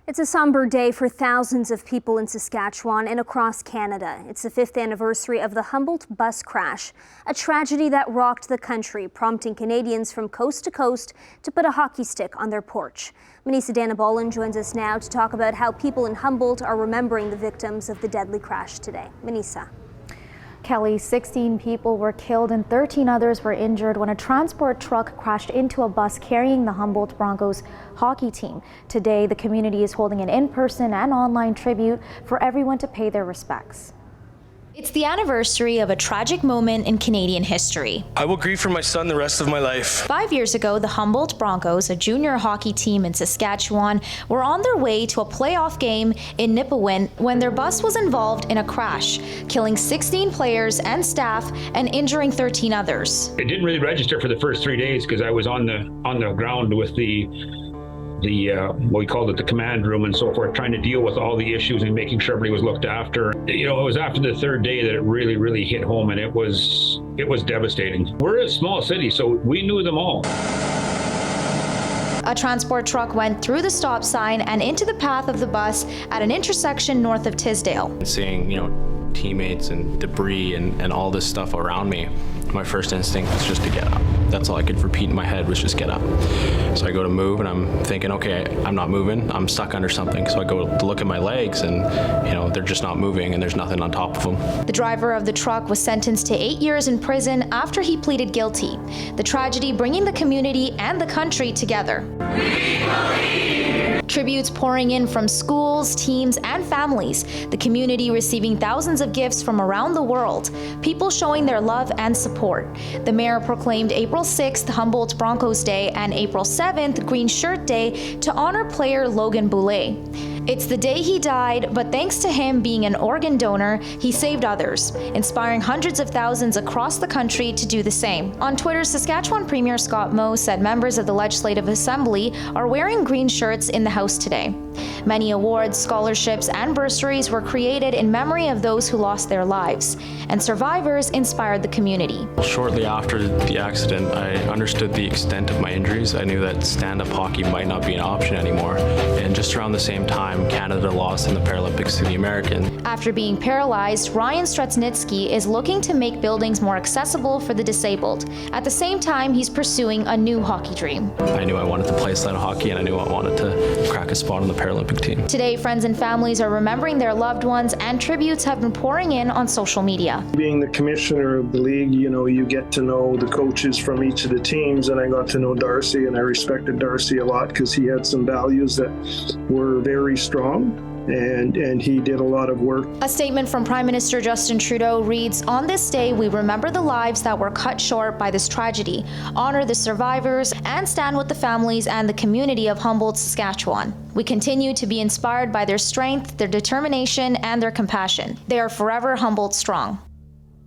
It's a somber day for thousands of people in Saskatchewan and across Canada. It's the 5th anniversary of the Humboldt bus crash, a tragedy that rocked the country, prompting Canadians from coast to coast to put a hockey stick on their porch. Manisa Danabolan joins us now to talk about how people in Humboldt are remembering the victims of the deadly crash today. Manisa. Kelly, 16 people were killed and 13 others were injured when a transport truck crashed into a bus carrying the Humboldt Broncos hockey team. Today, the community is holding an in-person and online tribute for everyone to pay their respects. It's the anniversary of a tragic moment in Canadian history. I will grieve for my son the rest of my life. 5 years ago, the Humboldt Broncos, a junior hockey team in Saskatchewan, were on their way to a playoff game in Nipawin when their bus was involved in a crash, killing 16 players and staff and injuring 13 others. It didn't really register for the first 3 days because I was on the ground with the what we called it the command room and so forth, trying to deal with all the issues and making sure everybody was looked after. You know, it was after the third day that it really hit home, and it was devastating. We're a small city, so we knew them all. A transport truck went through the stop sign and into the path of the bus at an intersection north of Tisdale. Seeing, teammates and debris and all this stuff around me, my first instinct was just to get up. That's all I could repeat in my head was just get up. So I go to move and I'm thinking, okay, I'm not moving, I'm stuck under something. So I go to look at my legs and, they're just not moving and there's nothing on top of them. The driver of the truck was sentenced to 8 years in prison after he pleaded guilty. The tragedy bringing the community and the country together. We believe. Tributes pouring in from schools, teams, and families. The community receiving thousands of gifts from around the world. People showing their love and support. The mayor proclaimed April 6th Humboldt Broncos Day and April 7th Green Shirt Day to honor player Logan Boulay. It's the day he died, but thanks to him being an organ donor, he saved others, inspiring hundreds of thousands across the country to do the same. On Twitter, Saskatchewan Premier Scott Moe said members of the Legislative Assembly are wearing green shirts in the House today. Many awards, scholarships, and bursaries were created in memory of those who lost their lives, and survivors inspired the community. Shortly after the accident, I understood the extent of my injuries. I knew that stand-up hockey might not be an option anymore, and just around the same time, Canada lost in the Paralympics to the Americans. After being paralyzed, Ryan Stretsnitsky is looking to make buildings more accessible for the disabled. At the same time, he's pursuing a new hockey dream. I knew I wanted to play sled hockey and I knew I wanted to crack a spot on the Paralympic team. Today, friends and families are remembering their loved ones and tributes have been pouring in on social media. Being the commissioner of the league, you get to know the coaches from each of the teams, and I got to know Darcy, and I respected Darcy a lot because he had some values that were very strong. And he did a lot of work. A statement from Prime Minister Justin Trudeau reads, "On this day, we remember the lives that were cut short by this tragedy, honor the survivors, and stand with the families and the community of Humboldt, Saskatchewan. We continue to be inspired by their strength, their determination, and their compassion. They are forever Humboldt strong."